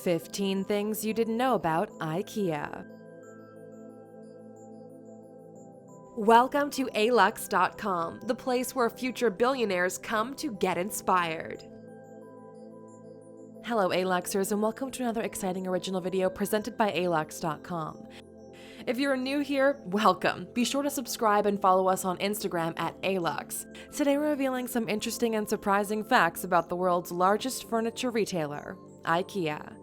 15 Things You Didn't Know About IKEA. Welcome to Alux.com, the place where future billionaires come to get inspired. Hello Aluxers, and welcome to another exciting original video presented by Alux.com. If you're new here, welcome. Be sure to subscribe and follow us on Instagram at Alux. Today we're revealing some interesting and surprising facts about the world's largest furniture retailer, IKEA.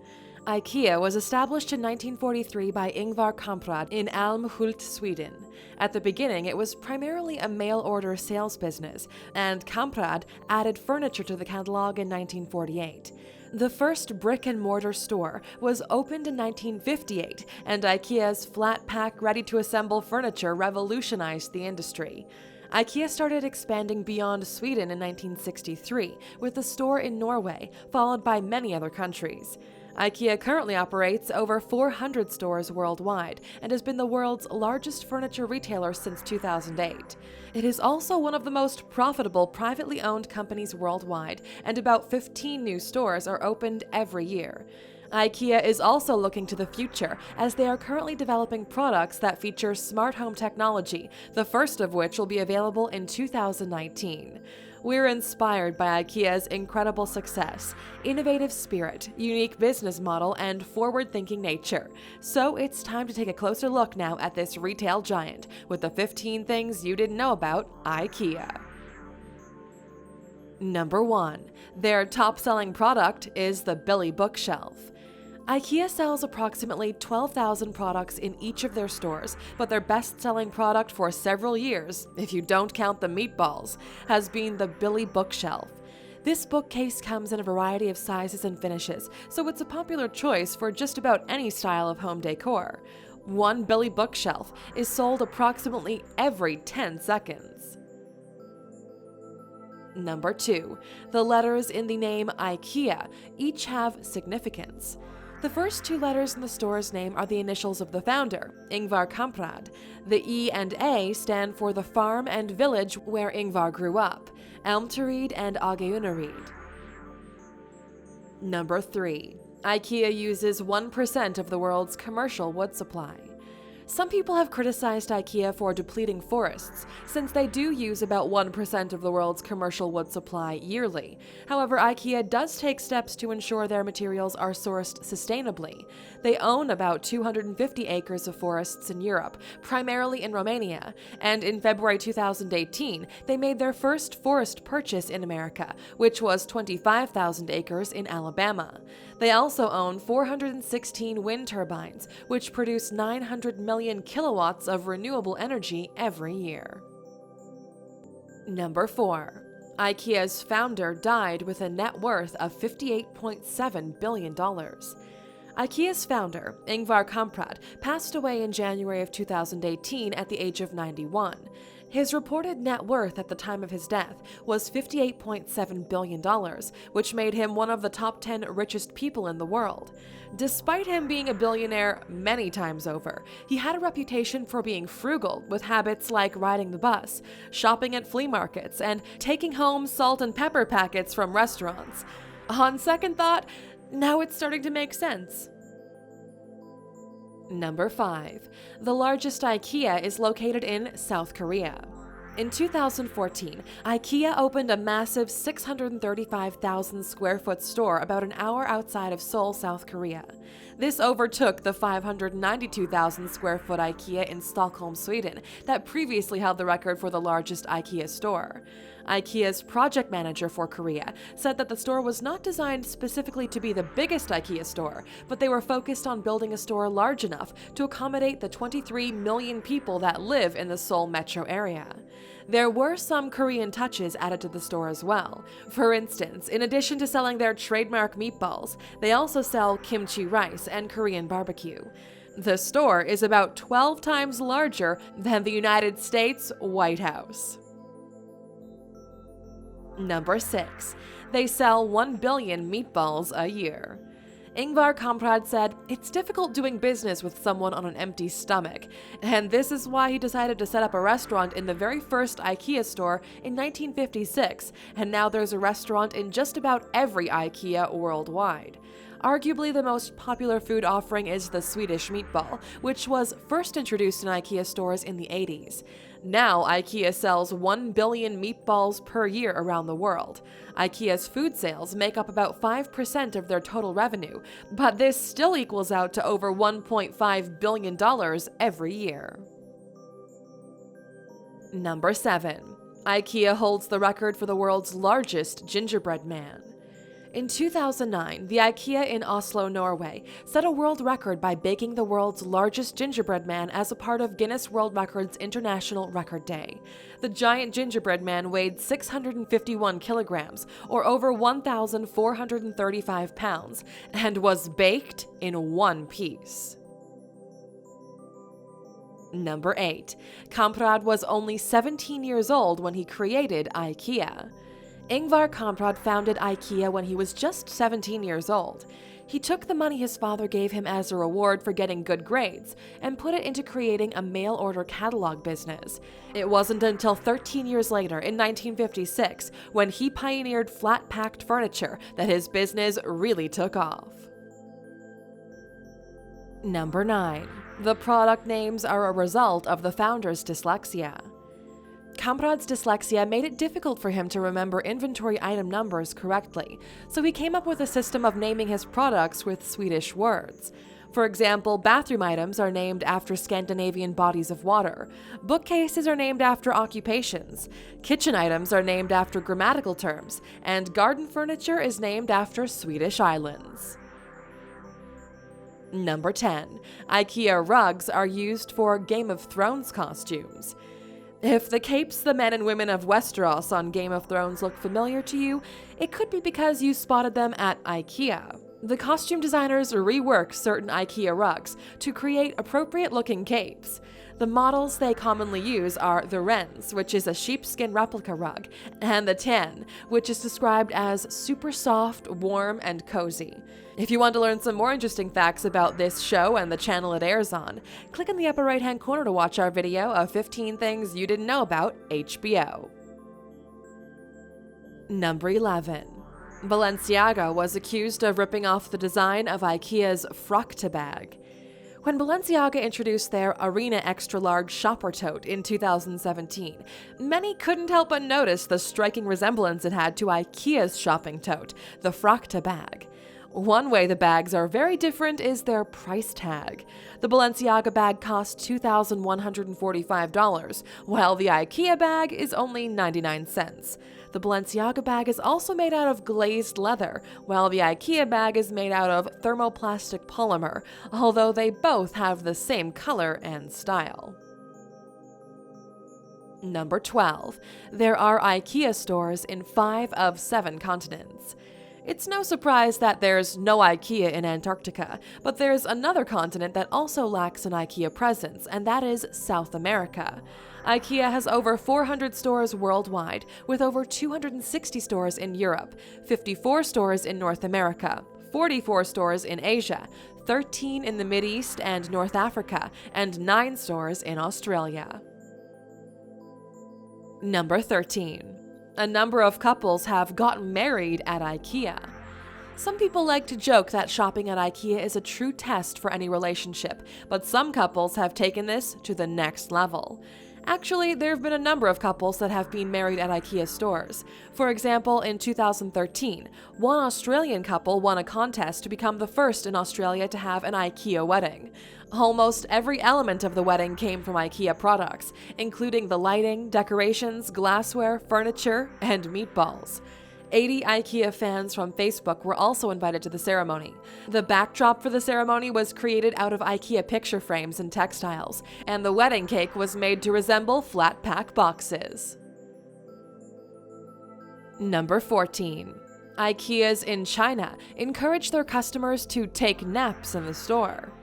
IKEA was established in 1943 by Ingvar Kamprad in Älmhult, Sweden. At the beginning, it was primarily a mail-order sales business, and Kamprad added furniture to the catalog in 1948. The first brick-and-mortar store was opened in 1958, and IKEA's flat-pack, ready-to-assemble furniture revolutionized the industry. IKEA started expanding beyond Sweden in 1963, with a store in Norway, followed by many other countries. IKEA currently operates over 400 stores worldwide and has been the world's largest furniture retailer since 2008. It is also one of the most profitable privately owned companies worldwide, and about 15 new stores are opened every year. IKEA is also looking to the future, as they are currently developing products that feature smart home technology, the first of which will be available in 2019. We're inspired by IKEA's incredible success, innovative spirit, unique business model, and forward-thinking nature. So it's time to take a closer look now at this retail giant with the 15 things you didn't know about IKEA. Number 1. Their top-selling product is the Billy bookshelf. IKEA sells approximately 12,000 products in each of their stores, but their best-selling product for several years, if you don't count the meatballs, has been the Billy bookshelf. This bookcase comes in a variety of sizes and finishes, so it's a popular choice for just about any style of home decor. One Billy bookshelf is sold approximately every 10 seconds. Number 2. The letters in the name IKEA each have significance. The first two letters in the store's name are the initials of the founder, Ingvar Kamprad. The E and A stand for the farm and village where Ingvar grew up, Elmteryd and Agunnaryd. Number 3. IKEA uses 1% of the world's commercial wood supply. Some people have criticized IKEA for depleting forests, since they do use about 1% of the world's commercial wood supply yearly. However, IKEA does take steps to ensure their materials are sourced sustainably. They own about 250 acres of forests in Europe, primarily in Romania, and in February 2018, they made their first forest purchase in America, which was 25,000 acres in Alabama. They also own 416 wind turbines, which produce 900 million kilowatts of renewable energy every year. Number 4. IKEA's founder died with a net worth of $58.7 billion. IKEA's founder, Ingvar Kamprad, passed away in January of 2018 at the age of 91. His reported net worth at the time of his death was $58.7 billion, which made him one of the top 10 richest people in the world. Despite him being a billionaire many times over, he had a reputation for being frugal, with habits like riding the bus, shopping at flea markets, and taking home salt and pepper packets from restaurants. On second thought, now it's starting to make sense. Number 5. The largest IKEA is located in South Korea. In 2014, IKEA opened a massive 635,000 square foot store about an hour outside of Seoul, South Korea. This overtook the 592,000 square foot IKEA in Stockholm, Sweden, that previously held the record for the largest IKEA store. IKEA's project manager for Korea said that the store was not designed specifically to be the biggest IKEA store, but they were focused on building a store large enough to accommodate the 23 million people that live in the Seoul metro area. There were some Korean touches added to the store as well. For instance, in addition to selling their trademark meatballs, they also sell kimchi rice and Korean barbecue. The store is about 12 times larger than the United States White House. Number 6. They sell 1 billion meatballs a year. Ingvar Kamprad said, "It's difficult doing business with someone on an empty stomach," and this is why he decided to set up a restaurant in the very first IKEA store in 1956, and now there's a restaurant in just about every IKEA worldwide. Arguably the most popular food offering is the Swedish meatball, which was first introduced in IKEA stores in the 80s. Now, IKEA sells 1 billion meatballs per year around the world. IKEA's food sales make up about 5% of their total revenue, but this still equals out to over $1.5 billion every year. Number 7. IKEA holds the record for the world's largest gingerbread man. In 2009, the IKEA in Oslo, Norway, set a world record by baking the world's largest gingerbread man as a part of Guinness World Records International Record Day. The giant gingerbread man weighed 651 kilograms, or over 1,435 pounds, and was baked in one piece. Number 8. Kamprad was only 17 years old when he created IKEA. Ingvar Kamprad founded IKEA when he was just 17 years old. He took the money his father gave him as a reward for getting good grades and put it into creating a mail-order catalog business. It wasn't until 13 years later, in 1956, when he pioneered flat-packed furniture, that his business really took off. Number 9. The product names are a result of the founder's dyslexia. Kamprad's dyslexia made it difficult for him to remember inventory item numbers correctly, so he came up with a system of naming his products with Swedish words. For example, bathroom items are named after Scandinavian bodies of water, bookcases are named after occupations, kitchen items are named after grammatical terms, and garden furniture is named after Swedish islands. Number 10. IKEA rugs are used for Game of Thrones costumes. If the capes the men and women of Westeros on Game of Thrones look familiar to you, it could be because you spotted them at IKEA. The costume designers rework certain IKEA rugs to create appropriate-looking capes. The models they commonly use are the Rens, which is a sheepskin replica rug, and the Tan, which is described as super soft, warm, and cozy. If you want to learn some more interesting facts about this show and the channel it airs on, click in the upper right-hand corner to watch our video of 15 things you didn't know about HBO. Number 11. Balenciaga was accused of ripping off the design of IKEA's frock bag. When Balenciaga introduced their Arena Extra Large Shopper Tote in 2017, many couldn't help but notice the striking resemblance it had to IKEA's shopping tote, the frock bag. One way the bags are very different is their price tag. The Balenciaga bag costs $2,145, while the IKEA bag is only 99 cents. The Balenciaga bag is also made out of glazed leather, while the IKEA bag is made out of thermoplastic polymer, although they both have the same color and style. Number 12. There are IKEA stores in 5 of 7 continents. It's no surprise that there's no IKEA in Antarctica, but there's another continent that also lacks an IKEA presence, and that is South America. IKEA has over 400 stores worldwide, with over 260 stores in Europe, 54 stores in North America, 44 stores in Asia, 13 in the Mideast and North Africa, and 9 stores in Australia. Number 13. A number of couples have gotten married at IKEA. Some people like to joke that shopping at IKEA is a true test for any relationship, but some couples have taken this to the next level. Actually, there have been a number of couples that have been married at IKEA stores. For example, in 2013, one Australian couple won a contest to become the first in Australia to have an IKEA wedding. Almost every element of the wedding came from IKEA products, including the lighting, decorations, glassware, furniture, and meatballs. 80 IKEA fans from Facebook were also invited to the ceremony. The backdrop for the ceremony was created out of IKEA picture frames and textiles, and the wedding cake was made to resemble flat-pack boxes. Number 14. IKEAs in China encourage their customers to take naps in the store.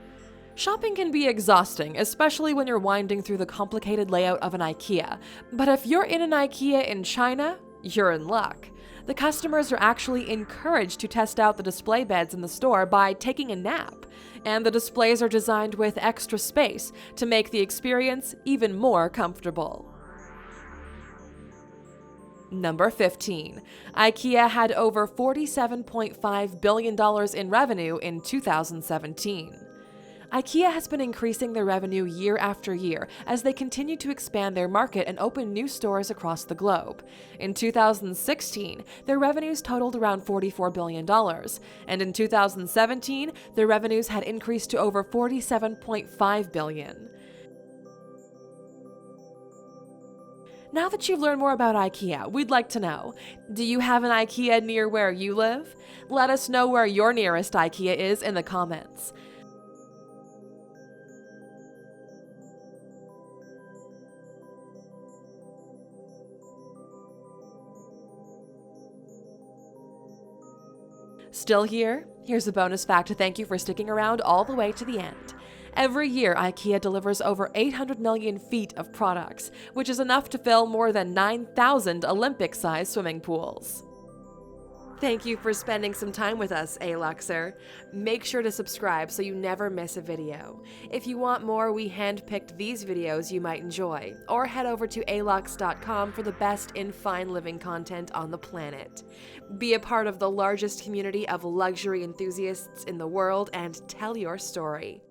Shopping can be exhausting, especially when you're winding through the complicated layout of an IKEA, but if you're in an IKEA in China, you're in luck. The customers are actually encouraged to test out the display beds in the store by taking a nap, and the displays are designed with extra space to make the experience even more comfortable. Number 15. IKEA had over $47.5 billion in revenue in 2017. IKEA has been increasing their revenue year after year as they continue to expand their market and open new stores across the globe. In 2016, their revenues totaled around $44 billion, and in 2017, their revenues had increased to over $47.5 billion. Now that you've learned more about IKEA, we'd like to know, do you have an IKEA near where you live? Let us know where your nearest IKEA is in the comments. Still here? Here's a bonus fact to thank you for sticking around all the way to the end. Every year, IKEA delivers over 800 million feet of products, which is enough to fill more than 9,000 Olympic-sized swimming pools. Thank you for spending some time with us, Aluxer. Make sure to subscribe so you never miss a video. If you want more, we handpicked these videos you might enjoy, or head over to Alux.com for the best in fine living content on the planet. Be a part of the largest community of luxury enthusiasts in the world and tell your story.